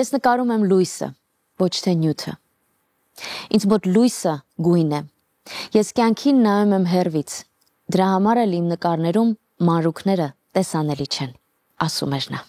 Ես նկարում եմ լույսը, ոչ թե նյութը։ Ինձ մոտ լույսը գույն է։ Ես կյանքին նայում եմ հեռվից։ Դրա համար էլ իմ նկարներում մանրուքները տեսանելի չեն, ասում էր նա։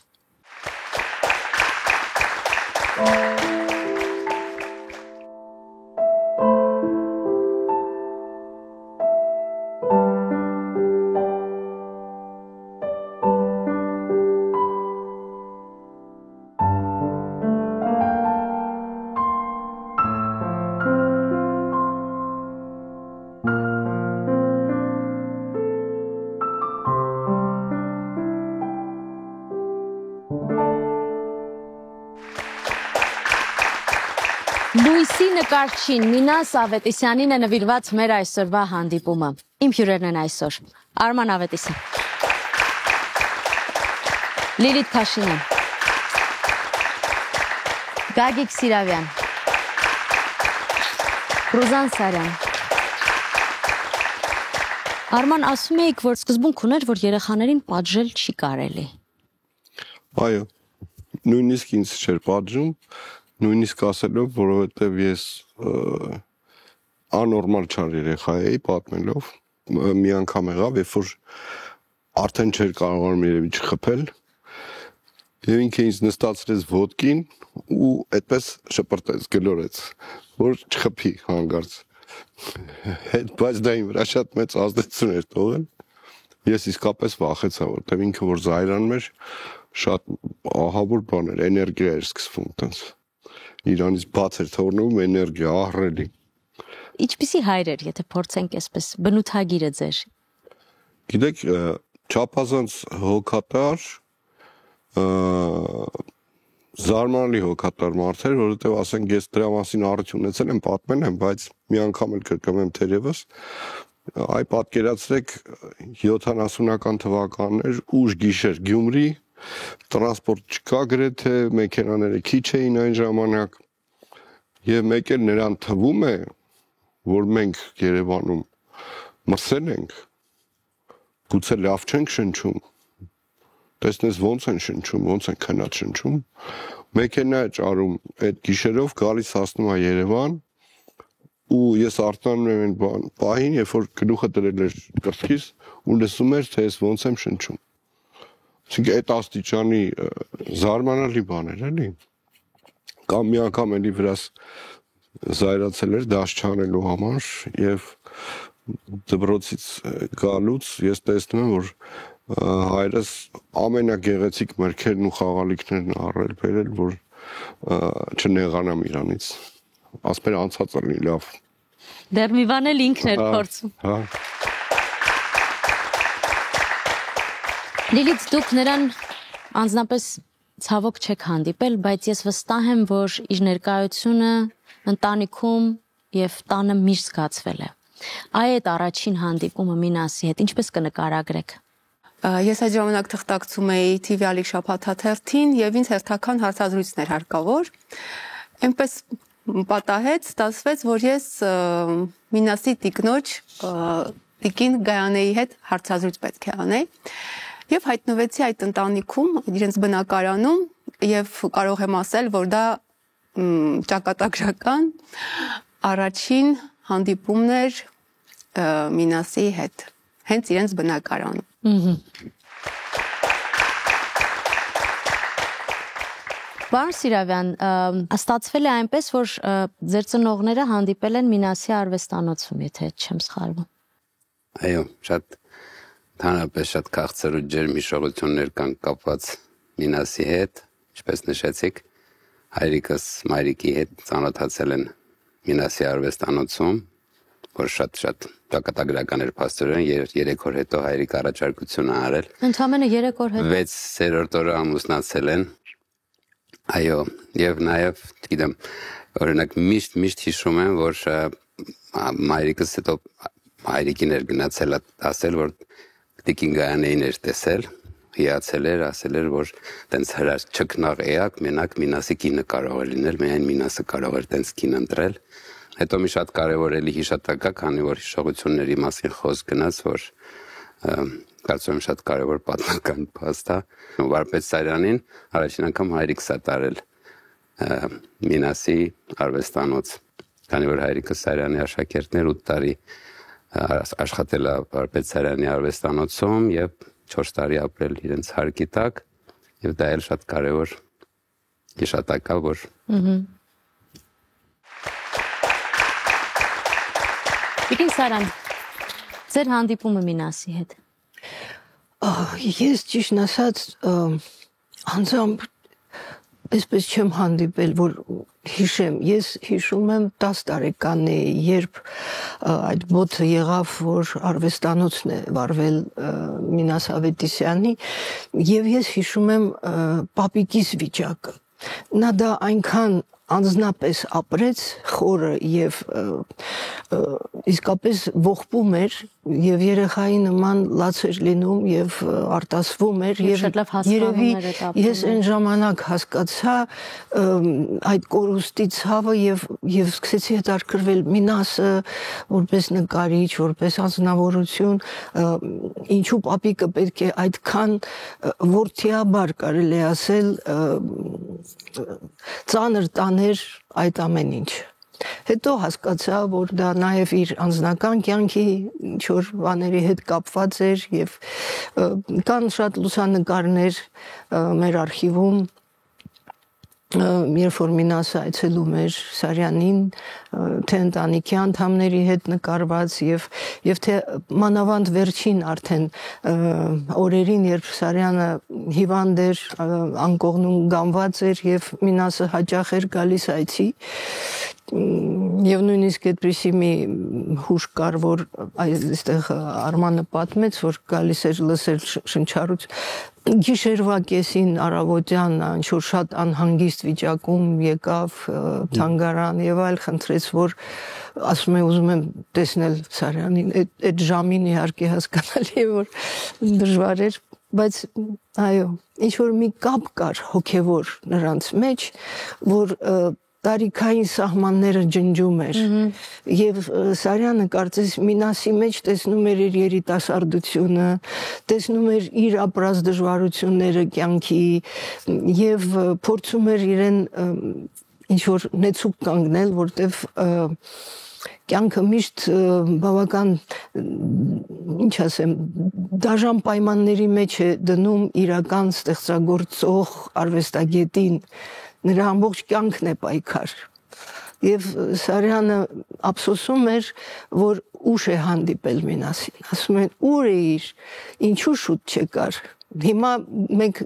Լույսի նկարչին Մինաս Ավետիսյանին է նվիրված մեր այսօրվա հանդիպումը։ Իմ հյուրերն են այսօր Արման Ավետիսյան, Լիլիթ Փաշինյան, Գագիկ Սիրավյան, Ռուզան Սարյան։ Արման, ասում էիք, որ սկզբունք ուներ, որ երեխաներին պատժել չի կարելի։ Այո, նույնիսկ ինձ չէր պատժում, նույնիսկ ասելով, որովհետև ես անորմալ չար երեխա էի, պատմելով, մի անգամ եղավ, երբ որ արդեն չէր կարողանում երևի չխփել, եւ ինքը ինձ նստացրեց ոտքին ու այդպես շպրտեց, գլորեց, որ չխփի հանգարց։ Բայց դա իմ վրա շատ մեծ ազդեցություն էր թողել։ Ես իսկապես վախեցա, որտեղ ինքը որ զայրանում էր, շատ ահավոր բան էր, էներգիա էր սկսվում տենց։ Իրանից բաց էր թողնում էներգիա, ահռելի։ Ինչպիսի հայր էր, եթե փորձենք այսպես, բնութագիրը ձեր։ Գիտեք, չափազանց հոգատար, զարմանալի հոգատար մարդ էր, որովհետև ասենք ես դրա մասին առիթ ունեցել եմ, պատմել եմ, բայց մի անգամ էլ կրկնեմ թերևս, այ պատկերացրեք 70-ական թվականներ, ուշ գիշեր Գյումրի, տրանսպորտ չկա գրեթե, մեքենաները քիչ էին այն ժամանակ, եւ մեկ էլ նրան թվում է, որ մենք Երևանում մրսել ենք, գուցե լավ չենք շնչում, տեսնես ոնց են շնչում, ոնց են քնած շնչում, մեքենա է ճարում այդ գիշերով գալիս հասնում է Երևան, ու ես արտանում եմ այն պահին, երբ որ գլուխը դրել էր կրծքիս ու լսում էր, թե ես ոնց եմ շնչում։ Այսինքն այդ աստիճանի զարմանալի բան էր, էլի։ Կամ մի անգամ էլի վրաս զայրացել էր դաշ չանելու համար եւ դպրոցից գալուց ես տեսնում եմ, որ հայրս ամենագեղեցիկ մրգերն ու խաղալիքներն առել բերել, որ չնեղանամ իրանից։ Ասպեր անցած լինի լավ։ Դեռ մի բան էլ ինքն էր փորձում։ Հա։ Լիլիթ, դուք նրան անձնապես ցավոք չեք հանդիպել, բայց ես վստահ եմ, որ իր ներկայությունը ընտանիքում եւ տանը միշտ զգացվել է։ Այդ առաջին հանդիպումը Մինասի հետ ինչպես կնկարագրեք։ Ես այդ ժամանակ թղթակցում էի TV-ալի շաբաթաթերթին եւ ինձ հերթական հարցազրույցներ հարկավոր։ Այնպես պատահեց, ստացվեց, որ ես Մինասի տիկնոջ տիկին Գայանեի հետ հարցազրույց պետք է անեի։ Եվ հայտնվեցի այդ ընտանիքում, իրենց բնակարանում եւ կարող եմ ասել, որ դա ճակատագրական առաջին հանդիպումն էր Մինասի հետ, հենց իրենց բնակարանում։ Պարոն Սիրավյան, ստացվել է այնպես, որ ձեր ծնողները հանդիպել են Մինասի արվեստանոցում, եթե չեմ սխալվում։ Այո, շատ Հանրապես շատ քաղցր ու ջերմ հիշողություններ կան կապված Մինասի հետ, ինչպես նշեցիք, հայրիկս մայրիկի հետ ծանոթացել են Մինասի արվեստանոցում, որ շատ ճակատագրական էր փաստորեն, 3 օր հետո հայրիկ առաջարկություն արել։ Ընդամենը 3 օր հետո։ 6-րդ օրը ամուսնացել են։ Այո, եւ նաեւ, գիտեմ, օրինակ միշտ հիշում եմ, որ մայրիկս հետո հայրիկին էր գնացել ասել, որ Տիկին Գայանեին էր տեսել, հիացել էր, ասել էր, որ տենց հրաշ չքնաղ էակ, մենակ Մինասի կինը կարող է լինել, միայն Մինասը կարող էր տենց կին ընտրել։ Հետո մի շատ կարևոր էլի հիշատակա, քանի որ հիշողությունների մասին խոսք գնաց, որ կարծում եմ շատ կարևոր պատմական փաստ է։ Վարպետ Սարյանին առաջին անգամ հայրիկս է տարել Մինասի արվեստանոց, քանի որ հայրիկս Սարյանի աշակերտներ 8 տարի աշխատել է Պետսարյանի արվեստանոցում եւ 4 տարի ապրել իրենց հարկի տակ եւ դա էլ շատ կարեւոր հիշատակ է, որ Իգին Սարյան, ձեր հանդիպումը Մինասի հետ։ Ես ճիշտ ասած անձամբ այսպես չեմ հանդիպել, որ հիշեմ, ես հիշում եմ 10 տարեկան էի, երբ այդ բոթը եղավ, որ արվեստանոցն է վարվել Մինաս Ավետիսյանի, եւ ես հիշում եմ պապիկիս վիճակը։ Նա դա այնքան անձնապես ապրեց խորը եւ իսկապես ողբում էր եւ երեխայի նման լաց էր լինում եւ արտասվում էր եւ երևի ես այն ժամանակ հասկացա այդ կորուստի ցավը եւ սկսեցի հետաքրքրվել Մինասը որպես նկարիչ, որպես անձնավորություն, ինչու պապիկը պետք է այդքան որդիաբար կարելի ասել ծանր տաներ այդ ամեն ինչ։ Հետո հասկացա, որ դա նաև իր անձնական կյանքի ինչ-որ բաների հետ կապված էր եւ կան շատ լուսանկարներ մեր արխիվում, երբ որ Մինասը այցելում էր Սարյանին, թե ընտանիքի անդամների հետ նկարված եւ թե մանավանդ վերջին արդեն օրերին, երբ Սարյանը հիվանդ էր, անկողնում գանված էր եւ Մինասը հաճախ էր գալիս այցի, եւ նույնիսկ այդպիսի մի հուշ կար, որ այստեղ Արմանը պատմեց, որ գալիս էր լսել շնչառուց գիշերվա կեսին առավոտյան ինչ-որ շատ անհանգիստ վիճակում եկավ թանգարան եւ այլ, խնդրեց, որ ասում է ուզում եմ տեսնել Սարյանին, այդ ժամին իհարկե հասկանալի է, որ դժվար էր, բայց այո, ինչ-որ մի կապ կար հոգեվոր նրանց մեջ, որ տարիքային սահմանները ջնջում էր եւ Սարյանը կարծես Մինասի մեջ տեսնում էր իր երիտասարդությունը, տեսնում էր իր ապրած դժվարությունները կյանքի եւ փորձում էր իրեն ինչ որ նեցուկ կանգնել, որտեվ կյանքը միշտ բավական ինչ ասեմ դաժան պայմանների մեջ է դնում իրական ստեղծագործող արվեստագետին, նրա ամբողջ կյանքն է պայքար եւ Սարյանը ափսոսում էր, որ ուշ է հանդիպել Մինասին, ասում են ուր էիր, ինչու շուտ չեկար, հիմա մենք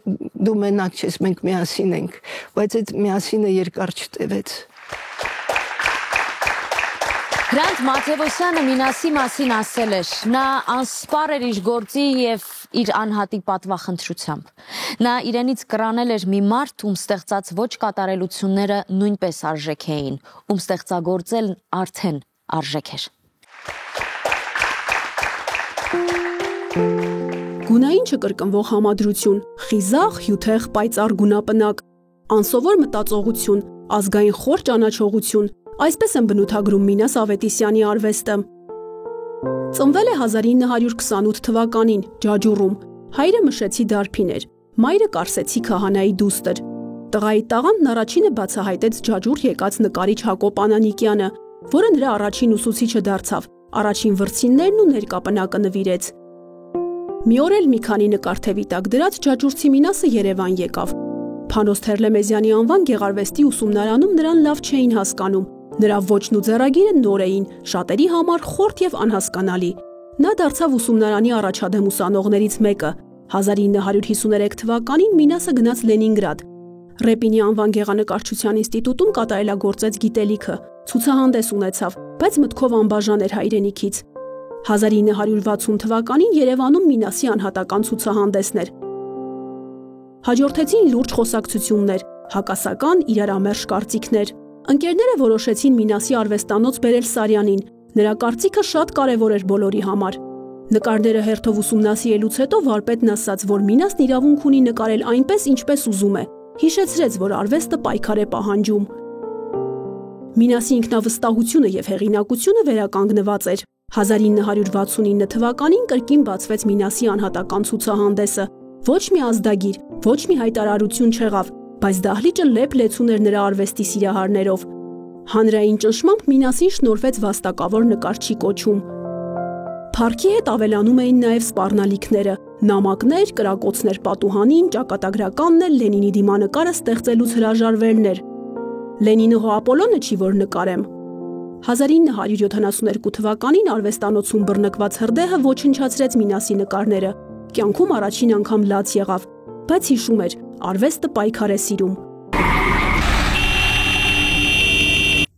դու մենակ չես, մենք միասին ենք, բայց այդ միասինը երկար չտևեց։ Հրանտ Մաթևոսյանը Մինասի մասին ասել էր, նա անսպառ էր իր գործի եւ իր անհատի պատվախնդրությամբ։ Նա իրենից կռանել էր մի մարդ, ում ստեղծած ոչ կատարելությունները նույնպես արժեք էին, ում ստեղծագործելն արդեն արժեք էր։ Գունային չկրկնվող համադրություն, խիզախ, հյութեղ, պայծառ գունապնակ, անսովոր մտածողություն, ազգային խոր ճանաչողություն, այսպես են բնութագրում Մինաս Ավետիսյանի արվեստը։ Ծնվել է 1928 թվականին Ջաջուրում, հայրը Մշեցի դարբին էր, մայրը Կարսեցի քահանայի դուստր։ Տղայի տաղանդն առաջինը բացահայտեց Ջաջուր եկած նկարիչ Հակոբ Անանիկյանը, որը նրա առաջին ուսուցիչը դարձավ, առաջին վրձիններն ու ներկապնակը նվիրեց։ Մի օր էլ մի քանի նկարթևի տակ դրած ջաջուրցի Մինասը Երևան եկավ։ Փանոս Թերլեմեզյանի անվան գեղարվեստի ուսումնարանում նրան լավ չէին հասկանում։ Նրա ոճն ու ձեռագիրը նոր էին, շատերի համար խորթ եւ անհասկանալի։ Նա դարձավ ուսումնարանի առաջադեմ ուսանողներից մեկը։ 1953 թվականին Մինասը գնաց Լենինգրադ։ Ռեպինի անվան գեղանկարչության ինստիտուտում կատարելագործեց գիտելիքը, ցուցահանդես ունեցավ, բայց մտքով անբաժան էր հայրենիքից։ 1960 թվականին Երևանում Մինասի անհատական ցուցահանդեսն էր։ Հաջորդեցին լուրջ խոսակցություններ, հակասական իրարամերժ կարծիքներ։ Ընկերները որոշեցին Մինասի արվեստանոց բերել Սարյանին, նրա կարծիքը շատ կարևոր էր բոլորի համար։ Նկարները հերթով ուսումնասիրելուց հետո վարպետն ասաց, որ Մինասն իրավունք ունի նկարել այնպես, ինչպես ուզում է, հիշեցրեց, որ արվեստը պայքար է պահանջում։ Մինասի ինքնավստահությունը եւ հեղինակությունը վերականգնված էր։ 1969 թվականին կրկին բացվեց Մինասի անհատական ցուցահանդեսը։ Ոչ մի ազդագիր, ոչ մի հայտարարություն չեղավ, բայց դահլիճը լեփ-լեցուն էր նրա արվեստի սիրահարներով։ Հանրային ճնշմամբ Մինասին շնորհվեց վաստակավոր նկարչի կոչում։ Փառքի հետ ավելանում էին նաև սպառնալիքները՝ նամակներ, կրակոցներ պատուհանին, ճակատագրականն էլ Լենինի դիմանկարը ստեղծելուց հրաժարվելն էր։ Լենինը հո Ապոլոնը չի, որ նկարեմ։ 1972 թվականին արվեստանոցում բռնկված հրդեհը ոչնչացրեց Մինասի նկարները։ Կյանքում առաջին անգամ լաց եղավ, բայց հիշում էր, արվեստը պայքար է սիրում։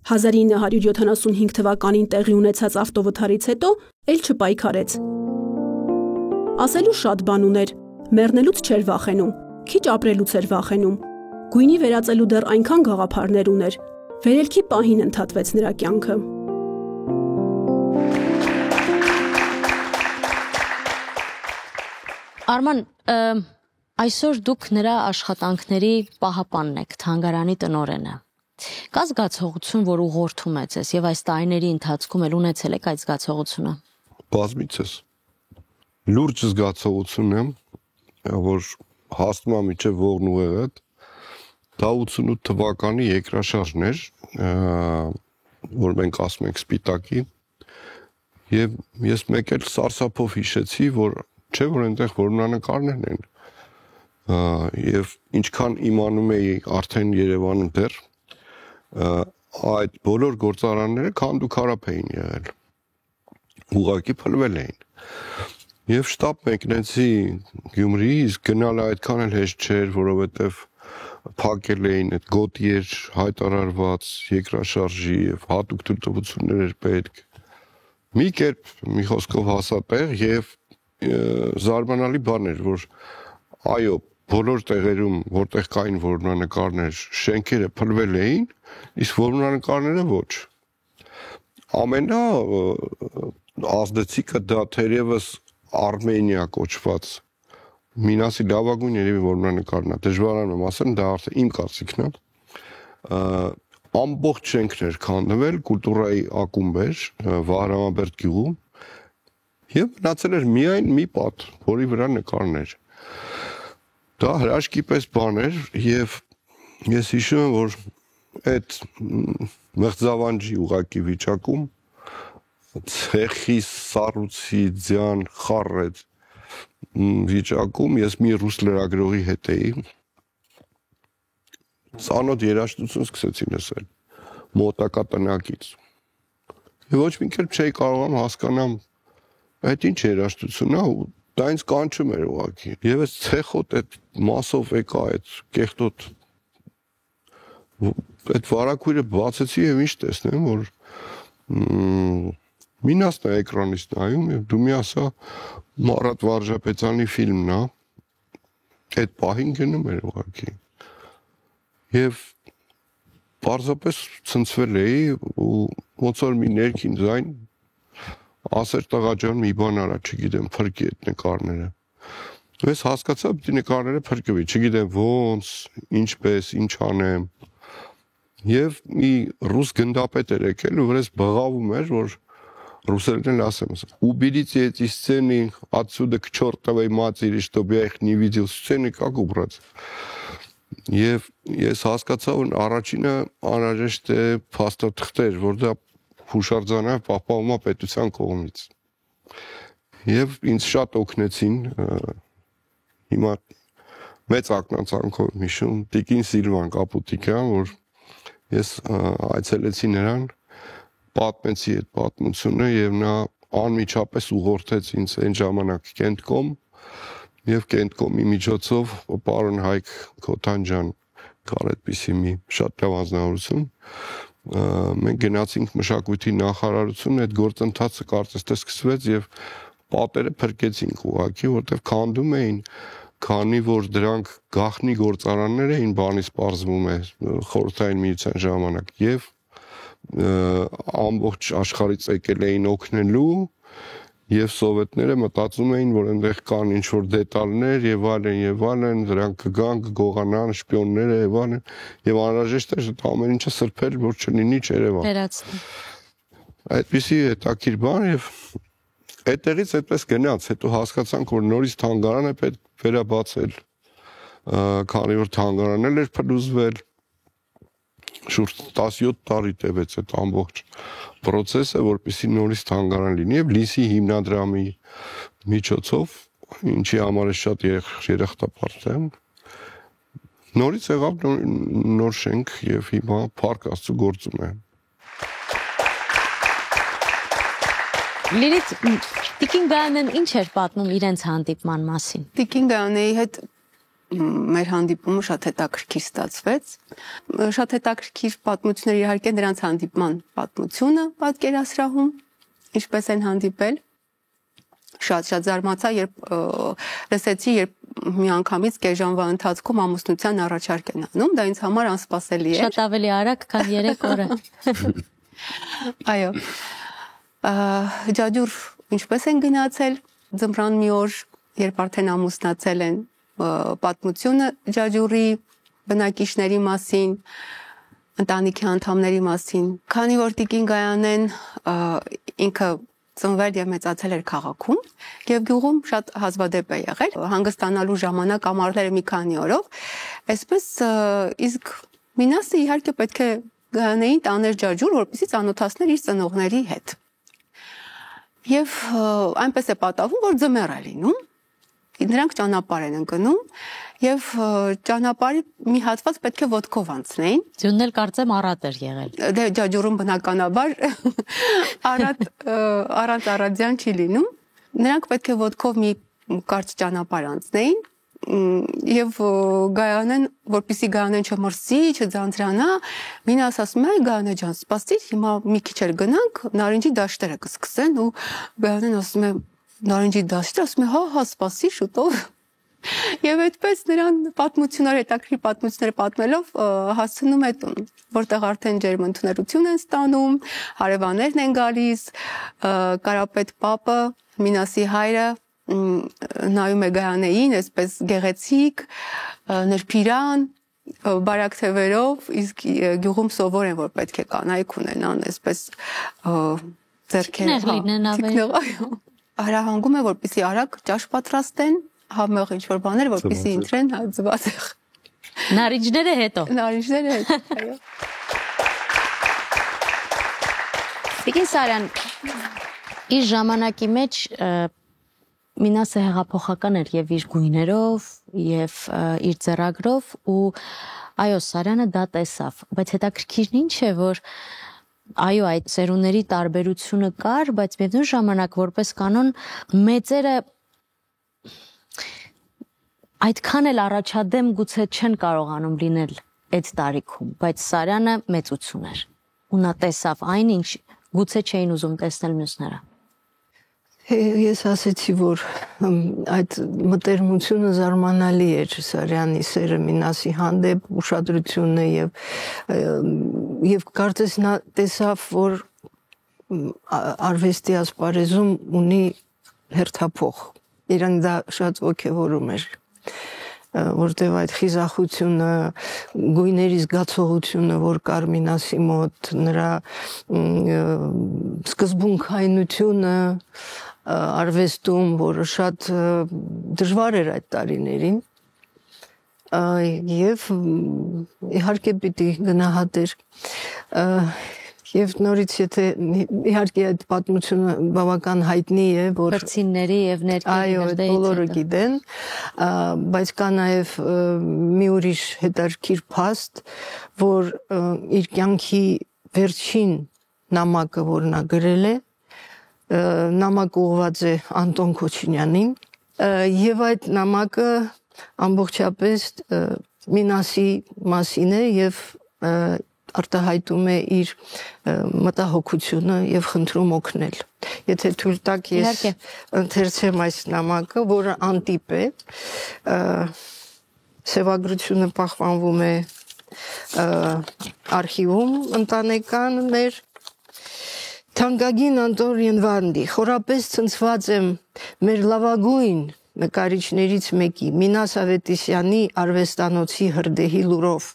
1975 թվականին տեղի ունեցած ավտովթարից հետո էլ չպայքարեց։ Ասելու շատ բան ուներ, մեռնելուց չէր վախենում, քիչ ապրելուց էր վախենում։ Գույնի վերածելու դեռ այնքան գաղափարներ ուներ, վերելքի պահին ընդհատվեց նրա կյանքը։ Արման, այսօր դուք նրա աշխատանքների պահապանն եք, թանգարանի տնօրենը։ Կա զգացողություն, որ ուղղորդում է ձեզ եւ այս տարիների ընթացքում էլ ունեցել եք այդ զգացողությունը։ Բազմիցս լուրջ զգացողություն եմ, որ հասնում եմ իջև ողն ուղեղը։ Դա 88 թվականի երկրաշարժն էր, որ մենք ասում ենք Սպիտակի, եւ ես մեկ էլ սարսափով հիշեցի, որ չէ որ այնտեղ որմնանկարներն են, եւ ինչքան իմանում էի արդեն Երևանում դեռ այդ բոլոր գործարանները քանդուքարապ էին եղել, ուղղակի փլվել էին, եւ շտապ մեկնեցի Գյումրի, իսկ գնալը այդքան էլ հեշտ չէր, որովհետեւ փակել էին այդ գոտի էր հայտարարված երկրաշարժի եւ հատուկ թույլտվություններ էր պետք։ Մի կերպ մի խոսքով հասա տեղ եւ զարմանալի բան էր, որ այո, բոլոր տեղերում, որտեղ կային որմնանկարներ, շենքերը փլվել էին, իսկ որմնանկարները ոչ։ Ամենա ազդեցիկը դա թերևս Արմենիա կոչված Մինասի լավագույն երևի որմնանկարն է, դժվարանում եմ ասել, դա արդեն իմ կարծիքն է։ Ամբողջ շենքներ քանդվել, կուլտուրայի ակումբ էր Վահրամաբերդ գյուղում եւ մնացել էր միայն մի պատ, որի վրա նկարներ։ Դա հրաշքի պես բան էր եւ ես հիշում եմ, որ այդ մեղձավանջի ուղակի վիճակում ցեխի սառույցի ձյան խառեց վիճակում ես մի ռուս լրագրողի հետ էի ծանոթ երաժշտություն սկսեցի լսել մոտակա տնակից եւ ոչ մի կերպ չէի կարողանում հասկանամ այդ ինչ երաժշտություն է ու դա ինձ կանչում էր ուղղակի եւ այս ցեխոտ այդ մասով եկա այդ կեղտոտ այդ վարակույրը բացեցի եւ ինչ տեսնեմ որ Մինասն է էկրանից նայում եւ դու մի ասա Մարատ Վարժապետյանի ֆիլմն է այդ պահին գնում էր ուղղակի եւ պարզապես ցնցվել էի ու ոնց որ մի ներքին ձայն ասեր տղա ջան մի բան արա չգիտեմ փրկի այդ նկարները ես հասկացա պիտի նկարները փրկվի չգիտեմ ոնց ինչպես ինչ անեմ եւ մի ռուս գնդապետ էր եկել ու վրես բղավում էր որ русские асем. Уберите эти сцены отсюда к чертовой матери, чтобы я их не видел. Сцены как убрать? Եվ ես հասկացա, որ առաջինը անհրաժեշտ է փաստաթղթեր, որ դա հուշարձանը պահպանվում է պետության կողմից։ Եվ ինձ շատ օգնեցին հիմա մեծ ակնածանքով հիշում Տիկին Սիլվան Կապուտիկյան, որ ես այցելեցի նրան, պատմեցի այդ պատմությունը եւ նա անմիջապես ուղղորդեց ինձ այն ժամանակ Կենտկոմ եւ Կենտկոմի միջոցով պարոն Հայկ Քոթանջան կար այդպիսի մի շատ լավ անձնավորություն մենք գնացինք մշակույթի նախարարություն այդ գործընթացը կարծես թե սկսվեց եւ պատերը փրկեցինք ուղղակի որտեվ քանդում էին քանի որ դրանք գաղտնի գործարաններ էին բանից պարզվում է խորհրդային միության ժամանակ եւ ամբողջ աշխարհից եկել էին օգնելու եւ սովետները մտածում էին որ այնտեղ կան ինչ որ դետալներ եւ այլն դրանք կգան կգողանան շպիոնները եւ այլն եւ անհրաժեշտ է այդ ամեն ինչը սրբել որ չլինի Երևան այդպիսի հետաքրքիր բան եւ այդտեղից այդպես գնաց հետո հասկացանք որ նորից թանգարան է պետք վերաբացել քանի որ թանգարանել էր փլուզվել, շուրջ 17 տարի տևեց այդ ամբողջ process-ը, որպեսզի նորից թանգարան լինի եւ Լիսի հիմնադրամի միջոցով, ինչի համար է շատ երախտապարտ եմ, նորից եղավ նոր շենք եւ հիմա Փառք Աստծո գործում է։ Լիլիթ, Տիկին Գայանեն ինչ էր պատմում իրենց հանդիպման մասին։ Տիկին Գայանեի հետ մեր հանդիպումը շատ հետաքրքիր ստացվեց։ Շատ հետաքրքիր պատմություններ իհարկե նրանց հանդիպման պատմությունը պատկերասրահում, ինչպես են հանդիպել։ Շատ զարմացա, երբ լսեցի, երբ մի անգամից կես ժամվա ընթացքում ամուսնության առաջարկ են անում, դա ինձ համար անսպասելի էր։ Շատ ավելի արագ, քան 3 օրը։ Այո։ Ջաջուր ինչպես են գնացել ձմռան մի օր, երբ արդեն ամուսնացել են, պատմությունը ջաջուրի բնակիչների մասին, ընտանիքի անդամների մասին, քանի որ Տիկին Գայանեն ինքը ծնվել եւ մեծացել էր քաղաքում եւ գյուղում շատ հազվադեպ է եղել, հանգստանալու ժամանակ ամառները մի քանի օրով, այսպես իսկ Մինասը իհարկե պետք է Գայանեին տաներ ջաջուր, որպեսզի ծանոթացներ իր ծնողների հետ։ Եվ այնպես է պատահում, որ ձմեռ է լինում, նրանք ճանապարհ են ընկնում եւ ճանապարհի մի հատված պետք է ոտքով անցնեին։ Ձյունն էլ կարծեմ առատ էր եղել։ Դե ջաջուրում բնականաբար առանց առածյան չի լինում։ Նրանք պետք է ոտքով մի կարճ ճանապարհ անցնեին եւ Գայանեն, որպեսզի Գայանեն չմրսի, չձանձրանա, Մինաս ասում է Գայանե ջան, սպասիր, հիմա մի քիչ էլ գնանք, նարինջի դաշտերը կսկսեն ու Գայանեն ասում է նարինջի դաշտը, ասում է հա, սպասի շուտով։ Եվ այդպես նրան պատմություններ, հետաքրքիր պատմություններ պատմելով հասցնում է տուն, որտեղ արդեն ջերմընդունելություն են ստանում, հարևաններն են գալիս, Կարապետ պապը, Մինասի հայրը նայում է Գայանեին, այսպես գեղեցիկ, նրբիրան, բարակ թևերով, իսկ գյուղում սովոր են, որ պետք է կանայք ունենան, այսպես ձեռքերը լինեն ավելի։ Հրահանգում է, որպեսզի արագ ճաշ պատրաստեն, համեղ ինչ-որ բաներ, որպեսզի ընտրեն ձվածեղ։ Նարինջները հետո։ Նարինջները հետո, այո։ Տիկին Սարյան, իր ժամանակի մեջ Մինասը հեղափոխական էր եւ իր գույներով եւ իր ձեռագրով ու այո Սարյանը դա տեսավ, բայց հետաքրքիրն ինչ է, որ այո այդ ծերունների տարբերությունը կար, բայց միևնույն ժամանակ որպես կանոն մեծերը այդքան էլ առաջադեմ գուցե չեն կարողանում լինել այդ տարիքում, բայց Սարյանը մեծություն էր ու նա տեսավ այն ինչ գուցե չէին ուզում տեսնել մյուսները։ Ես ասեցի, որ այդ մտերմությունը զարմանալի էր Սարյանի սերը Մինասի հանդեպ, ուշադրությունը եւ կարծես նա տեսավ, որ արվեստի ասպարեզում ունի հերթափոխ։ Իրան դա շատ ոգևորում էր, որտեղ այդ խիզախությունը, գույների զգացողությունը, որ կար Մինասի մոտ, նրա սկզբունքայնությունը արվեստում, որը շատ դժվար էր այդ տարիներին եւ իհարկե պիտի գնահատեր եւ նորից եթե իհարկե այդ պատմությունը բավական հայտնի է, որ Կրծինների եւ ներքին այո, բոլորը գիտեն, բայց կա նաեւ մի ուրիշ հետաքրքիր փաստ, որ իր կյանքի վերջին նամակը, որ նա գրել է, նամակը ուղղված է Անտոն Քոչինյանին եւ այդ նամակը ամբողջապես Մինասի մասին է եւ արտահայտում է իր մտահոգությունը եւ խնդրում օգնել։ Եթե թույլ տաք ես ընթերցեմ այս նամակը, որը անտիպ է, սևագրությունը պահպանվում է արխիվում ընտանեկան մեր Թանկագին Անտոն Յենվարդի, խորապես ցնցված եմ մեր լավագույն նկարիչներից մեկի Մինաս Ավետիսյանի արվեստանոցի հրդեհի լուրով։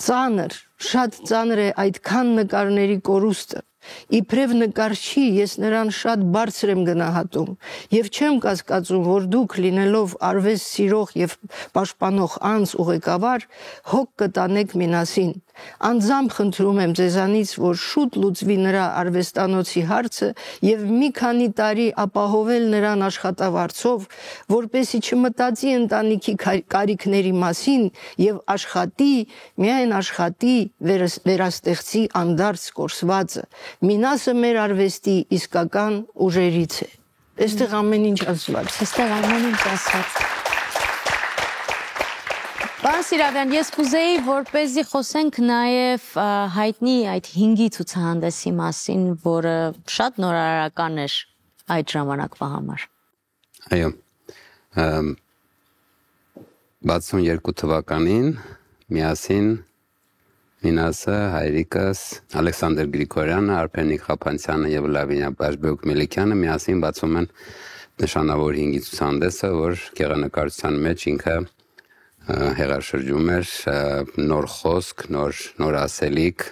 Ծանր, շատ ծանր է այդքան նկարների կորուստը, Իբրև նկարչի ես նրան շատ բարձր եմ գնահատում եւ չեմ կասկածում, որ դուք լինելով արվեստ սիրող եւ պաշտպանող անձ ուղեկավար հոգ կտանեք Մինասին։ Անձամբ խնդրում եմ ձեզանից, որ շուտ լուծվի նրա արվեստանոցի հարցը եւ մի քանի տարի ապահովել նրան աշխատավարձով, որպեսզի չմտածի ընտանիքի կարիքների մասին եւ աշխատի, միայն աշխատի վերաստեղծի անդարձ կորսվածը։ Մինասը մեր արվեստի իսկական ուժերից է։ Այստեղ ամեն ինչ ասված։ Այստեղ ամեն ինչ ասված։ Պարոն Սիրավյան, ես կուզեի, որպեսզի խոսենք նաև հայտնի այդ 5-ի ցուցահանդեսի մասին, որը շատ նորարարական էր այդ ժամանակվա համար։ Այո։ 62 թվականին միասին Մինասը, հայրիկս, Ալեքսանդր Գրիգորյանը, Արփեն Նիղխապանցյանը եւ Լավինյա Բաշբեկ-Մելիքյանը միասին բացում են նշանավոր 5-ի ցուցահանդեսը, որ գեղանկարչության մեջ ինքը հեղաշրջում էր նոր խոսք, նոր ասելիք,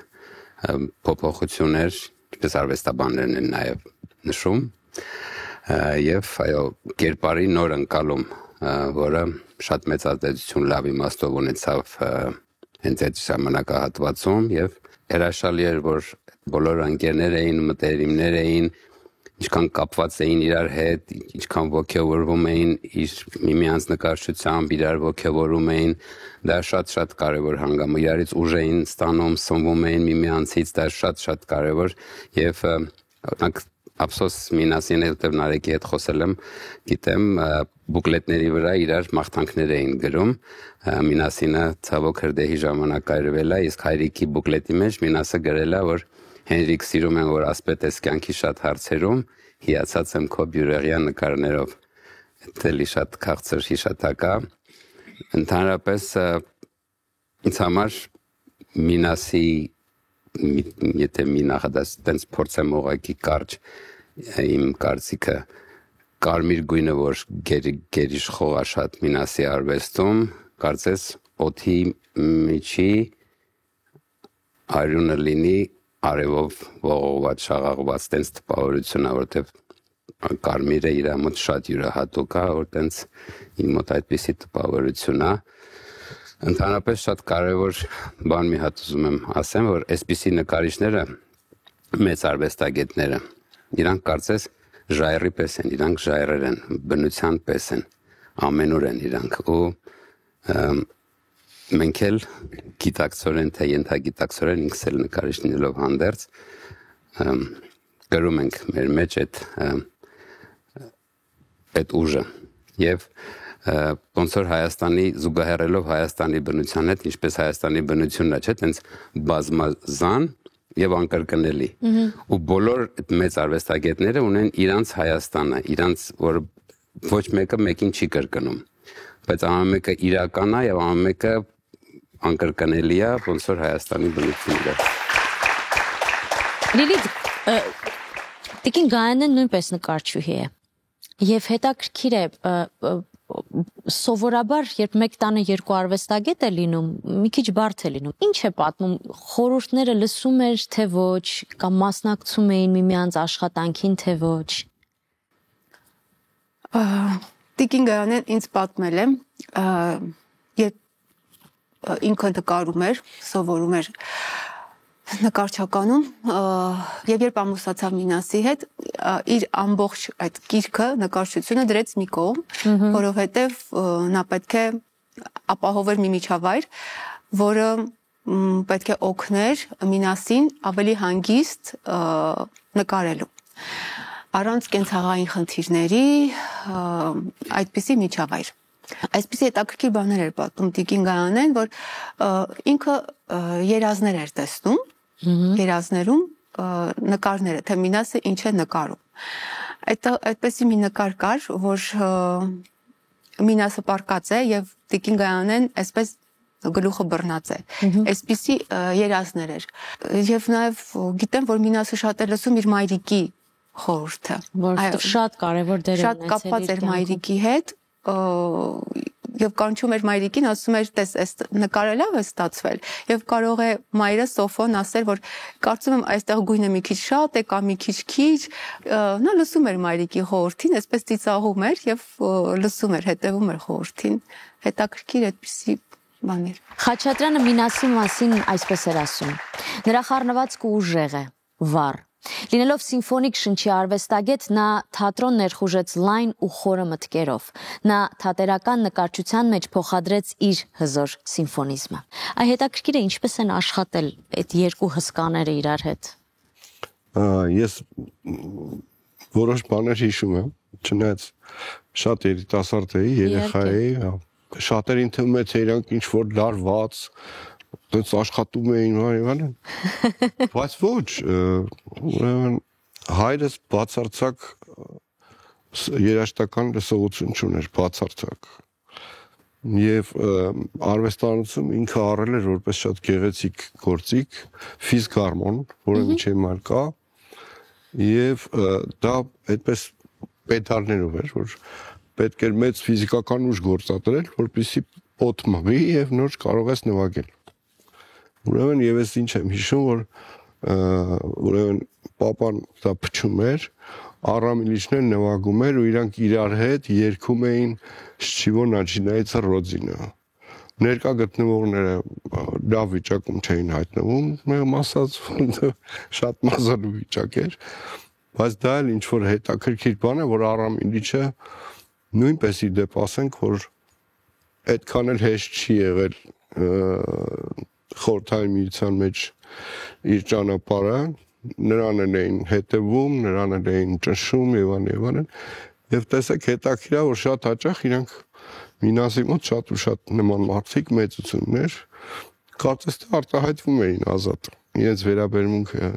փոփոխություններ, ինչպես արվեստաբաններն են նաև նշում, եւ այո, կերպարի նոր ընկալում, որը շատ մեծ ազդեցություն լավ իմաստով ունեցավ հենց այդ ժամանակահատվածում եւ հրաշալի էր, որ բոլոր ընկերներ էին, մտերիմներ էին, ինչքան կապված էին իրար հետ, ինչքան ոգևորվում էին միմյանց նկարչությամբ, իրար ոգևորում էին, դա շատ կարևոր հանգամ, իրարից ուժ էին ստանում, սնվում էին միմյանցից, դա շատ կարևոր եւ ափսոս Մինասին հետ Նարեկի հետ խոսել եմ, գիտեմ, բուկլետների վրա իրար մաղթանքներ էին գրում, Մինասինը ցավոք հրդեհի ժամանակ այրվել է, իսկ հայրիկի բուկլետի մեջ Մինասը գրել է, որ Հենրիկ սիրում եմ, որ ասպետես կյանքի շատ հարցերում, հիացած եմ քո բյուրեղյան նկարներով, էլի շատ քաղցր հիշատակա, ընդհանրապես ինձ համար Մինասի, եթե մի նախադաս տենց փորձեմ ուղղակի կարճ իմ կարծիքը, կարմիր գույնը, որ գերիշխող է շատ Մինասի արվեստում, կարծես օդի միջի արյունը լինի արևով ողողված, շաղաղված տենց տպավորությունա, որտեվ կարմիրը իր մոտ շատ յուրահատուկ է, որ տենց իմ մոտ այդպիսի տպավորություն է։ Ընդհանրապես շատ կարևոր բան մի հատ ուզում եմ ասեմ, որ այսպիսի նկարիչները, մեծ արվեստագետները, իրանք կարծես ժայռի պես են, իրանք ժայռեր են, բնության պես են, ամենուր են իրանք ու մենք էլ գիտակցորեն, թե ենթագիտակցորեն ինքս էլ նկարիչներով հանդերձ գրում ենք մեր մեջ այդ ուժը եւ ոնց որ Հայաստանի զուգահեռելով Հայաստանի բնության հետ, ինչպես Հայաստանի բնությունն է, չէ՞, տենց բազմազան եւ անկրկնելի։ Ու բոլոր մեծ արվեստագետները ունեն իրանց Հայաստանը, իրանց որ ոչ մեկը մեկին չի կրկնում, բայց ամեն մեկը իրական է եւ ամեն մեկը անկրկնելի է, ոնց որ Հայաստանի բնությունն է։ Լիլիթ, Տիկին Գայանն նույնպես նկարչուհի է եւ հետաքրքիր է սովորաբար երբ մեկ տանը երկու արվեստագետ է լինում, մի քիչ բարդ է լինում։ Ինչ է պատմում, խորհուրդները լսում էր թե ոչ, կամ մասնակցում էին միմյանց աշխատանքին թե ոչ։ Տիկին Գայանն ինձ պատմել է, երբ ինքը նկարում էր, սովորում էր նկարչականում եւ երբ ամուսնացավ Մինասի հետ, իր ամբողջ այդ գիրքը, նկարչությունը դրեց մի կողմ, որովհետեւ նա պետք է ապահոver մի միջավայր, որը պետք է օգներ Մինասին ավելի հանգիստ նկարելու։ Առանց կենցաղային խնդիրների այդպիսի միջավայր։ Այսպիսի հետաքրքիր բաներ էր պատմում Տիկին Գայանեն, որ ինքը երազներ էր տեսնում, երազներում նկարները, թե Մինասը ինչ է նկարում։ Այդպեսի մի նկար կար, որ Մինասը պառկած է եւ Տիկին Գայանեն այսպես գլուխը բռնած է։ Այսպիսի երազներ էր։ Եվ նաեւ գիտեմ, որ Մինասը շատ է լսում իր մայրիկի խորհուրդը։ Որ շատ կարևոր դեր է ունեցել։ Շատ կապված էր մայրիկի հետ, եւ կանչում էր մայրիկին, ասում էր, տես, այս նկարը լավ է ստացվել, եւ կարող է մայրը Սոֆոն ասել, որ կարծում եմ այստեղ գույնը մի քիչ շատ է կամ մի քիչ քիչ, նա լսում էր մայրիկի խորհրդին, այսպես ծիծաղում էր եւ լսում էր, հետեւում էր խորհրդին, հետաքրքիր այդպիսի բաներ։ Խաչատրյանը Մինասի մասին այսպես էր ասում. նրա խառնվածքը ուժեղ է, վառ։ Լինելով սիմֆոնիկ շնչի արվեստագետ, նա թատրոն ներխուժեց լայն ու խորը մտքերով։ Նա թատերական նկարչության մեջ փոխադրեց իր հզոր սիմֆոնիզմը։ Այ հետաքրքիր է ինչպես են աշխատել այդ երկու հսկաները իրար հետ։ Ես որոշ բաներ հիշում եմ, չնայած շատ երիտասարդ էի, երեխա էի, շատերին թվում է թե իրանք ինչ որ լարված դից աշխատում էին այլն, բայց ոչ, ուրեմն հայրս բացարձակ երաժշտական լսողություն չուներ, բացարձակ, եւ արվեստանոցում ինքը առել էր որպես շատ գեղեցիկ գործիք, ֆիզգարմոն, որը մինչև հիմա կա, եւ դա այդպես պետալներով էր, որ պետք էր մեծ ֆիզիկական ուժ գործադրել, որպեսզի օդ մղի եւ նոր կարող ես նվագել։ Ուրեմն եւ ես ինչ եմ հիշում, որ ուրեմն պապան դա փչում էր, Արամիլիչներն նվագում էր ու իրանք իրար հետ երգում էին Շչիվո Նաչինայիցը Ռոձինը։ Ներկա գտնվողները լավ վիճակում չէին հայտնվում, մեղմ ասած շատ մազալու վիճակ էր, բայց դա էլ ինչ որ հետաքրքիր բան է, որ Արամիլիչը նույնպես իր դեպ ասենք, որ այդքան էլ հեշտ չի եղել խորհրդային միության մեջ իր ճանապարհը, նրան էին հետևում, նրան էին ճնշում եւ այլն, եւ տեսեք հետաքրքիր է, որ շատ հաճախ իրանք Մինասի մոտ շատ ու շատ նման մարդիկ մեծություններ, կարծես թե արտահայտվում էին ազատ, իրենց վերաբերմունքը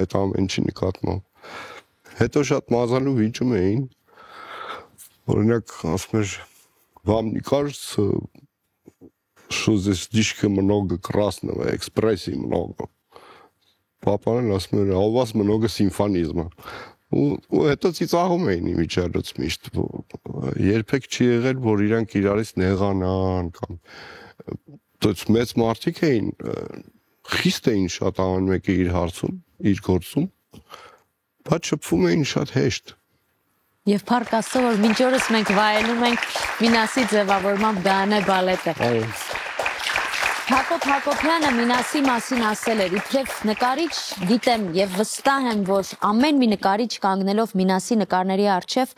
այդ ամենի նկատմամբ։ Հետո շատ մազալու վիճում էին, օրինակ ասում էր, вам не кажется, что здесь слишком много красного, экспрессии много. Папа ասում էր, а у вас много симфонизма. Ու հետո ծիծաղում էին իմիջիալոց միշտ, երբեք չի եղել, որ իրանք իրարից նեղանան կամ մեծ մարդիկ էին, խիստ էին շատ ամեն մեկը իր հարցում, իր գործում, բայց շփվում էին շատ հեշտ։ Եվ փառք Աստծո, որ մինչ օրս մենք վայելում ենք Մինասի ձևավորմամբ Գայանե բալետը։ Հակոբ Հակոբյանը Մինասի մասին ասել էր. իբրև նկարիչ գիտեմ եւ վստահ եմ, որ ամեն մի նկարիչ կանգնելով Մինասի նկարների առջև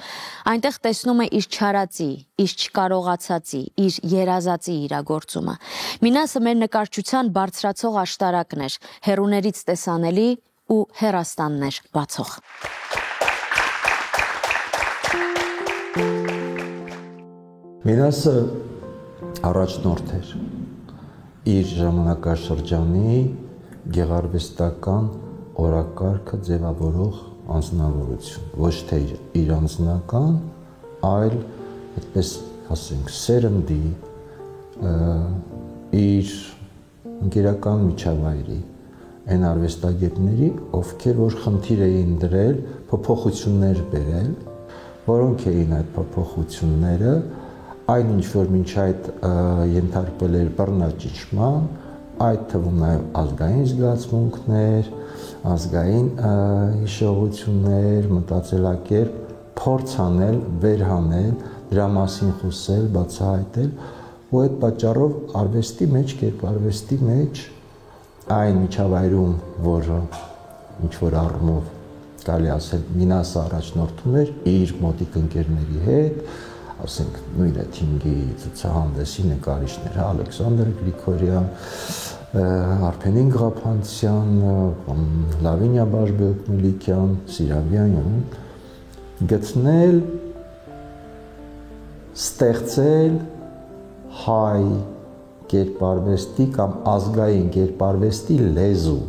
այնտեղ տեսնում է իր չարածի, իր չկարողացածի, իր երազածի իրագործումը։ Մինասը մեր նկարչության բարձրացող աշտարակն էր, հեռուներից տեսանելի ու հեռաստաններ բացող։ Մինասը առաջնորդ էր իր ժամանակաշրջանի գեղարվեստական օրակարգը ձևավորող անձնավորություն, ոչ թե իր անձնական, այլ այդպես ասենք սերնդի իր ընկերական միջավայրի այն արվեստագետների, ովքեր որ խնդիր էին դրել փոփոխություններ բերել, որոնք էին այդ փոփոխությունները այն ինչ որ մինչ այդ ենթարկվել էր բռնաճնշման, այդ թվում նաև ազգային զգացմունքներ, ազգային հիշողություններ, մտածելակերպ, փորձ անել, վերհանել, դրա մասին խոսել, բացահայտել, ու այդ պատճառով արվեստի մեջ, կերպարվեստի մեջ այն միջավայրում, որը ինչ որ առումով կարելի ասել Մինասը առաջնորդում էր իր մոտիկ ընկերների հետ, ասենք նույն Թինգի ցուցահանդեսի նկարիչներ, Ալեքսանդր Գրիգորյան, Արփենին Ղափանցյան, Լավինիա Բաշբեկ-Մելիքյան, Սիրավյան, գտնել, ստեղծել հայ կերպարվեստի կամ ազգային կերպարվեստի լեզու։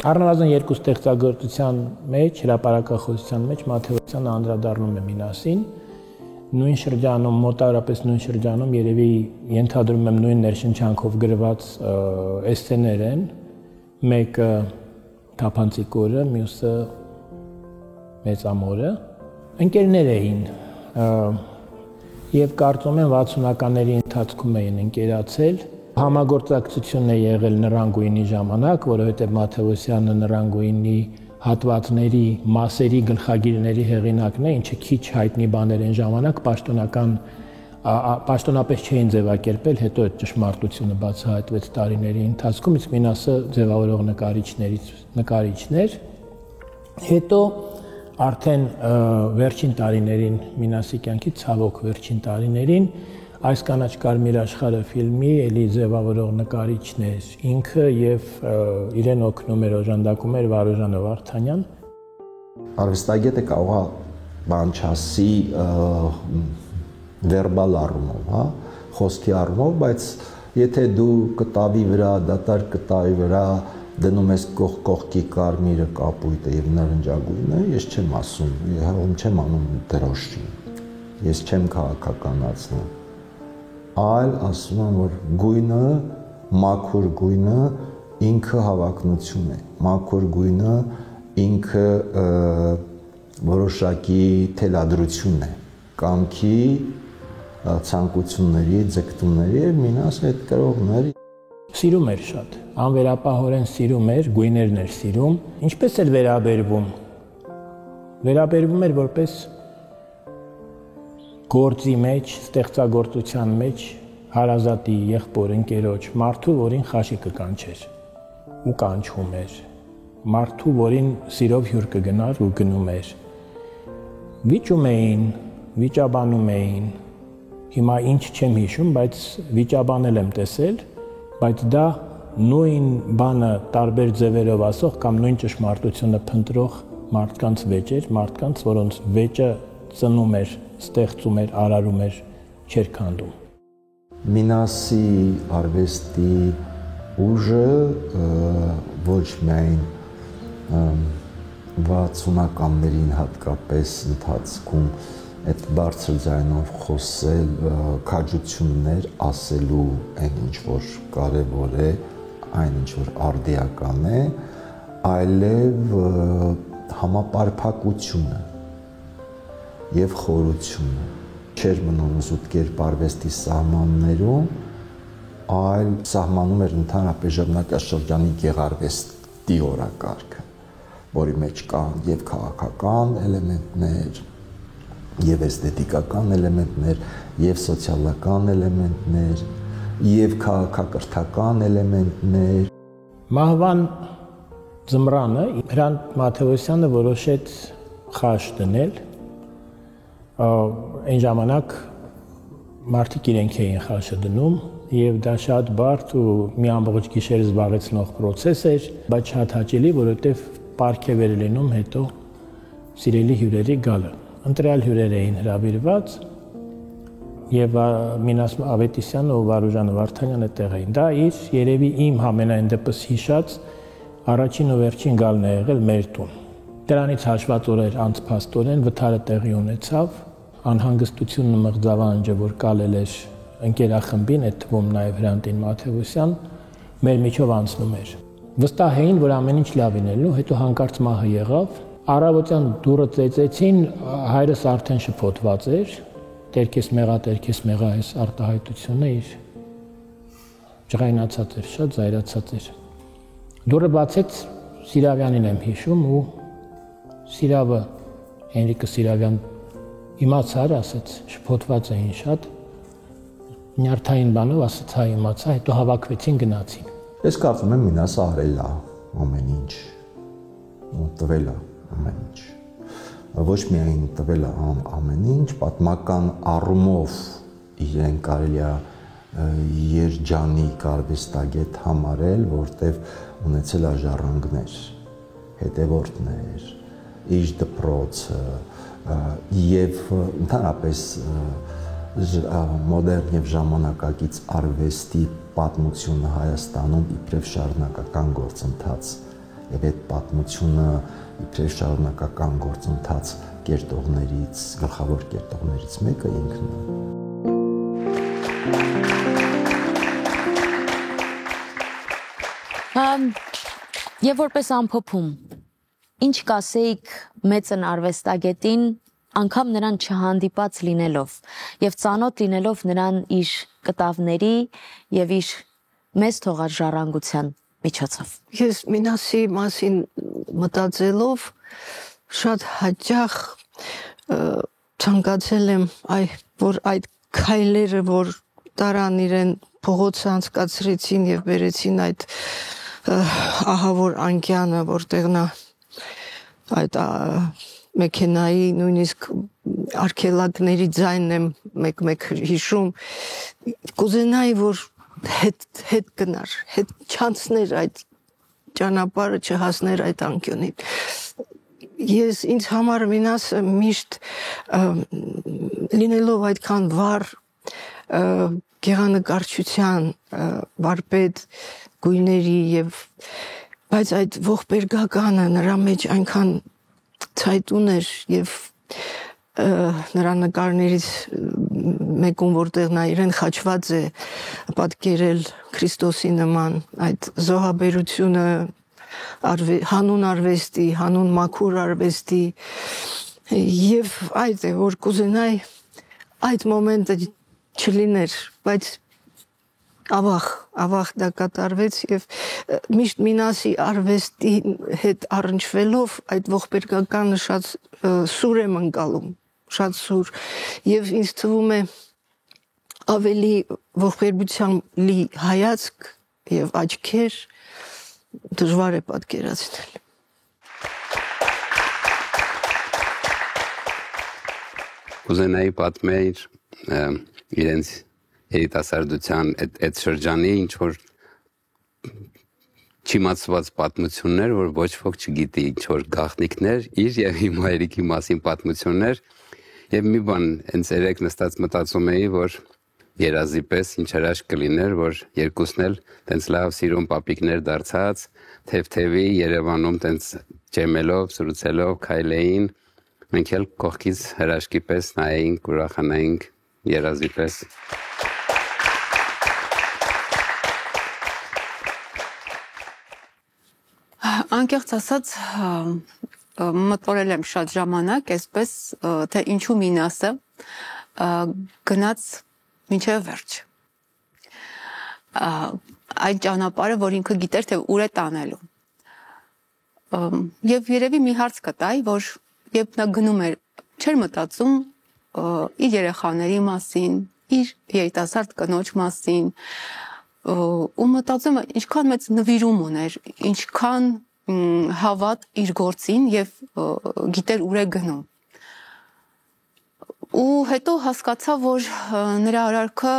Առնվազն երկու ստեղծագործության մեջ, հրապարակախոսության մեջ Մաթեոսյանը անդրադառնում է Մինասին, նույն շրջանում, մոտավորապես նույն շրջանում երևի ենթադրում եմ նույն ներշնչանքով գրված էսսեներ են, մեկը Թափանցիկ օրը, մյուսը Մեծամորը, ընկերներ էին, եւ կարծում եմ 60-ականների ընթացքում էին ընկերացել։ Համագործակցությունն է եղել Նռանգույնի ժամանակ, որովհետեւ Մաթեոսյանը Նռանգույնի հատվածների մասերի գլխագիրների հեղինակն է, ինչը քիչ հայտնի բաներ են ժամանակ պաշտոնապես չէին ձևակերպել, հետո այդ ճշմարտությունը բացահայտվեց տարիների ընթացքում, իսկ Մինասը ձևավորող նկարիչներ։ Հետո արդեն վերջին տարիներին Մինասի կյանքի ցավոք վերջին տարիներին այս կանաչ կարմիր աշխարհը ֆիլմի էլի ձևավորող նկարիչն էր ինքը եւ իրեն օգնում էր օժանդակում էր Վարուժանը Վարդանյան։ Արվեստագետը կարող է բան չասի վերբալ առումով, հա, խոսքի առումով, բայց եթե դու կտավի վրա, դատարկ կտավի վրա դնում ես կողքի կարմիրը, կապույտը եւ նարնջագույնը, ես չեմ ասում, հողում չեմ անում դրոշի։ Ես չեմ քաղաքականացնում։ Այլ ասում եմ, որ գույնը, մաքուր գույնը ինքը հավակնություն է։ Մաքուր գույնը ինքը որոշակի թելադրություն է։ Կամքի ցանկությունների, ձգտումների եւ Մինաս այդ կրողների սիրում էր շատ, անվերապահորեն սիրում էր, գույներն էր սիրում, ինչպես էր վերաբերվում էր որպես գործի մեջ, ստեղծագործության մեջ հարազատի եղբոր ընկերոջ, մարդու, որին խաշի կկանչեր ու կանչում էր, մարդու, որին սիրով հյուր կգնար ու գնում էր։ Վիճում էին, վիճաբանում էին, հիմա ինչ չեմ հիշում, բայց վիճաբանել եմ տեսել, բայց դա նույն բանը տարբեր ձևերով ասող կամ նույն ճշմարտությունը փնտրող մարդկանց վեճ էր, մարդկանց, որոնց վեճը ծնում էր, ստեղծում էր, արարում էր, չէր քանդում։ Մինասի արվեստի ուժը ոչ միայն 60-ականներին հատկապես ընթացքում այդ բարձր ձայնով խոսել, քաջություններ ասելու այն ինչ որ կարևոր է, այն ինչ որ արդիական է, այլև համապարփակությունը եւ խորությունը չէր մնում զուտ կերպարվեստի սահմաններում, այլ սահմանում էր ընդհանրապես ժամանակաշրջանի գեղարվեստի օրակարգը, որի մեջ կան եւ քաղաքական էլեմենտներ, եւ էսթետիկական էլեմենտներ, եւ սոցիալական էլեմենտներ, եւ քաղաքակրթական էլեմենտներ։ Մահվան ձմռանը Հրանտ Մաթեոսյանը որոշեց խաշ դնել։ Այն ժամանակ մարդիկ իրենք էին խաշը դնում եւ դա շատ բարդ ու մի ամբողջ գիշեր զբաղեցնող process էր, բայց շատ հաճելի, որովհետեւ պարգև էր լինում հետո սիրելի հյուրերի գալը։ Ընտրյալ հյուրեր էին հրավիրված եւ Մինաս Ավետիսյանը ու Վարուժանը Վարդանյանը տեղ էին։ Դա իր երևի իմ համենայն դեպս հիշած առաջին ու վերջին գալն է եղել մեր տուն։ Դրանից հաշված օրեր անց փաստորեն վթարը տեղի ունեցավ, անհանգստությունն ու մղձավանջը, որ կալել էր ընկերախմբին, այդ թվում նաեւ Հրանտին Մաթեոսյան, մեր միջով անցնում էր։ Վստահ էին, որ ամեն ինչ լավ լինելու, հետո հանկարծ մահը եղավ։ Առավոտյան դուռը ծեծեցին, հայրս արդեն շփոթված էր, տերքես մեղա այս արտահայտությունը իր ջղայնացած էր, շատ զայրացած էր։ Դուռը բացեց, Սիրավյանին եմ հիշում ու Սիրավը, Հենրիկը Սիրավյան իմացար, ասեց, շփոթված էին շատ, նյարդային բանով ասեց, հա իմացա, հետո հավաքվեցին, գնացին։ Ես կարծում եմ Մինասը արել է ամեն ինչ, տվել է ամեն ինչ, ոչ միայն տվել է ամեն ինչ, պատմական առումով իրեն կարելի է երջանիկ արվեստագետ համարել, որտեղ ունեցել է ժառանգներ, հետևորդներ, իր դպրոցը եւ ընդհանրապես մոդեռն եւ ժամանակակից արվեստի պատմությունը Հայաստանում իբրև շարունակական գործընթաց եւ այդ պատմությունը իբրև շարունակական գործընթաց կերտողներից, գլխավոր կերտողներից մեկը ինքն է։ Եվ որպես ամփոփում, ինչ կասեիք մեծն արվեստագետին անգամ նրան չհանդիպած լինելով եւ ծանոթ լինելով նրան իր կտավների եւ իր մեծ թողած ժառանգության միջոցով։ Ես Մինասի մասին մտածելով շատ հաճախ ցանկացել եմ որ այդ քայլերը որ տարան իրեն փողոց անցկացրեցին եւ բերեցին այդ ահավոր անկյանը որտեղ նա այդ մեքենայի նույնիսկ արկելակների ձայնն եմ մեկ հիշում կուզենայի որ հետ գնար հետ չանցներ այդ ճանապարհը չհասներ այդ անկյունին ես ինձ համար Մինասը միշտ լինելով այդքան վառ գեղանկարչության վարպետ գույների եւ բայց այդ ողբերգականը նրա մեջ այնքան ցայտուն էր եւ նրա նկարներից մեկում որտեղ նա իրեն խաչված է պատկերել Քրիստոսի նման այդ զոհաբերությունը հանուն արվեստի, հանուն մաքուր արվեստի եւ այդ է որ կուզենայի այդ մոմենտը չլիներ, բայց ավաղ դա կատարվեց եւ միշտ Մինասի արվեստի հետ առնչվելով այդ ողբերգականը շատ սուր եմ ընկալում, շատ սուր եւ ինձ թվում է ավելի ողբերգությամբ լի հայացք եւ աչքեր դժվար է պատկերացնել։ Կուզենայի պատմել իրենց երիտասարդության այդ շրջանի ինչ որ չիմացված պատմություններ, որ ոչ ոք չգիտի, ինչ որ գաղտնիքներ, իր եւ իմ հայրիկի մասին պատմություններ եւ մի բան հենց երեք նստած մտածում էի, որ երազի պես ինչ հրաշք կլիներ, որ երկուսն էլ տենց լավ սիրուն պապիկներ դարձած, թեթևի Երևանում տենց ջեմելով, սրուցելով, քայլեին, մենք էլ կողքից հրաշքի պես նայեինք, ուրախանայինք երազի պես։ Անկեղծ ասած մտորել եմ շատ ժամանակ, այսպես թե ինչու Մինասը գնաց մինչև վերջ։ Այդ ճանապարհը, որ ինքը գիտեր, թե ուր է տանելու։ Եվ երևի մի հարց կտայի, որ երբ նա գնում էր, չէր մտածում իր երեխաների մասին, իր երիտասարդ կնոջ մասին, ու մտածում ինչքան մեծ նվիրում ուներ, ինչքան հավատ իր գործին եւ գիտեր ուր է գնում։ Ու հետո հասկացա, որ նրա արարքը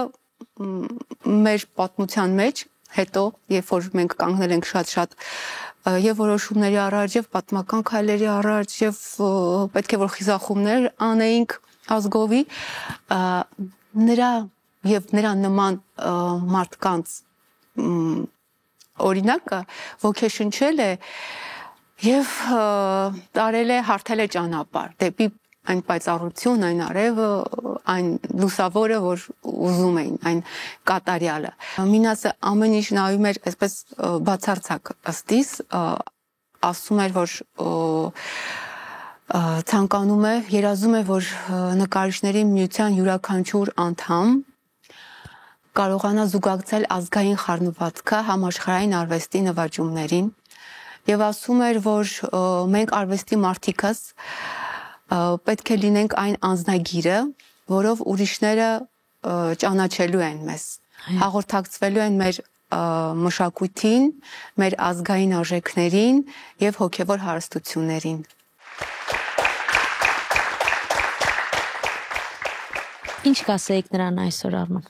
մեր պատմության մեջ, հետո, երբ որ մենք կանգնել ենք շատ եւ որոշումների առաջ եւ պատմական քայլերի առաջ եւ պետք է որ խիզախումներ անեինք ազգովի, նրա եւ նրա նման մարդկանց օրինակը ոգեշնչել է եւ տարել է հարթել է ճանապարհ դեպի այն պայծառություն, այն արևը, այն լուսավորը, որ ուզում էին, այն կատարյալը։ Մինասը ամեն ինչ նայում էր այսպես բացարձակ ըստիս, ասում էր, որ ցանկանում է, երազում է, որ նկարիչների միության յուրաքանչյուր անդամ կարողանա զուգակցել ազգային խառնվածքը համաշխարհային արվեստի նվաճումներին եւ ասում էր, որ մենք արվեստի մարդիկս պետք է լինենք այն անձնագիրը, որով ուրիշները ճանաչելու են մեզ, հաղորդակցվելու են մեր մշակույթին, մեր ազգային արժեքներին եւ հոգեվոր հարստություններին։ Ինչ կասեիք նրան այսօր Արման։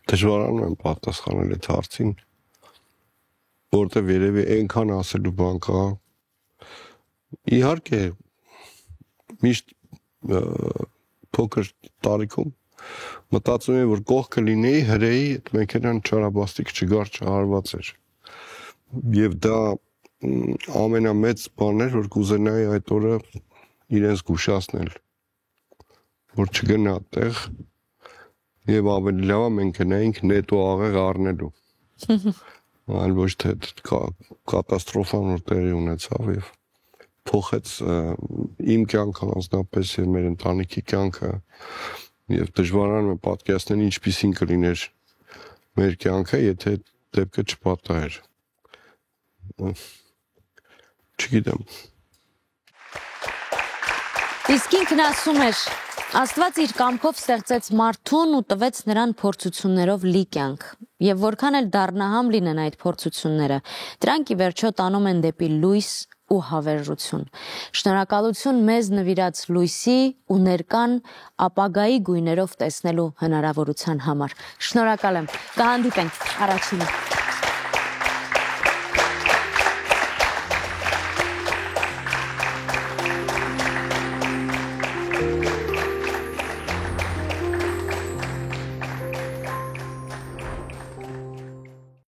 Դժվարանում եմ պատասխանել այդ հարցին, որտեղ երևի այնքան ասելու բան կա։ Իհարկե միշտ փոքր տարիքում մտածում եմ, որ կողքը լինեի հրեի այդ մեքենան չարաբաստիկ չգար չհարված էր։ Եվ դա ամենամեծ բանն էր, որ կուզենայի այդ օրը իրենց զգուշացնել, որ չգնա այդտեղ եւ ավելի լավ մենք գնայինք նետո աղեղ առնելու։ Այլ ոչ թե կատաստրոֆան որ տեղի ունեցավ եւ փոխեց իմ կյանքը անձնապես եւ մեր ընտանիքի կյանքը եւ դժվարանում եմ պատկերացնել ինչպիսին կլիներ մեր կյանքը, եթե դեպքը չպատահեր։ Չգիտեմ։ Իսկ ինքն ասում էր, Աստված իր կամքով ստեղծեց մարդուն ու տվեց նրան փորձություններով լի կյանք, եւ որքան էլ դառնահամ լինեն այդ փորձությունները, դրանք ի վերջո տանում են դեպի լույս ու հավերժություն։ Շնորհակալություն մեզ նվիրած լույսի ու ներկան ապագայի գույներով տեսնելու հնարավորության համար։ Շնորհակալ եմ։ Կհանդիպենք առաջինը։